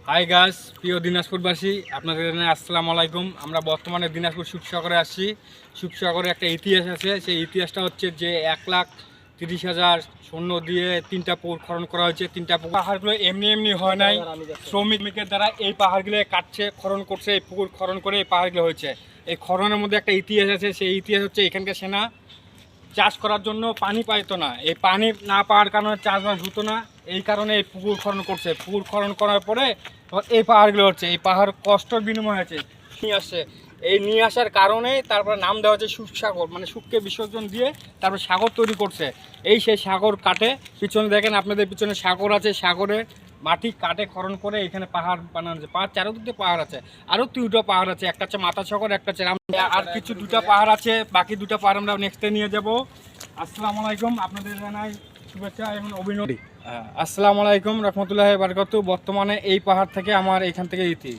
Hi guys, প্রিয় দিনাজপুরবাসী, আপনাদের আসসালামু আলাইকুম। আমরা বর্তমানে দিনাজপুর শিবসাগরে আসছি। শিবসাগরে একটা ইতিহাস আছে। সেই ইতিহাসটা হচ্ছে যে 1,30,000 সৈন্য দিয়ে 3টা পুকুর খনন করা হয়েছে। 3টা পুকুর পাহাড়গুলো এমনি এমনি হয় নাই, শ্রমিকের দ্বারা এই পাহাড়গুলো কাটছে, খনন করছে। এই পুকুর খনন করে এই পাহাড়গুলো হয়েছে। এই খননের মধ্যে একটা ইতিহাস আছে। সেই ইতিহাস হচ্ছে এখানকার সেনা চাষ করার জন্য পানি পাইতো না। এই পানি না পাওয়ার কারণে চাষবাস হতো না। এই কারণে এই পুকুর খনন করছে। পুকুর খনন করার পরে এই পাহাড়গুলো হচ্ছে। এই পাহাড় কষ্টর বিনিময় হয়েছে, নিয়ে আসছে। এই নিয়ে আসার কারণে তারপরে নাম দেওয়া হচ্ছে সুখসাগর, মানে সুখকে বিসর্জন দিয়ে তারপর সাগর তৈরি করছে। এই সেই সাগর কাটে, পিছনে দেখেন আপনাদের পিছনে সাগর আছে। সাগরে মাটি কাটে খনন করে এখানে পাহাড় বানানো হচ্ছে। পাহাড় চারদিকে পাহাড় আছে, আরও 2টা পাহাড় আছে। একটা হচ্ছে মাথা সাগর, একটা হচ্ছে আর কিছু 2টা পাহাড় আছে। বাকি 2টা পাহাড় আমরা নেক্সটে নিয়ে যাব। আসসালামু আলাইকুম, আপনাদের জানাই শুভেচ্ছা এবং অভিনন্দন। আসসালামু আলাইকুম রহমতুল্লাহি ওয়া বারাকাতুহু। বর্তমানে এই পাহাড় থেকে আমার এখান থেকে ইতি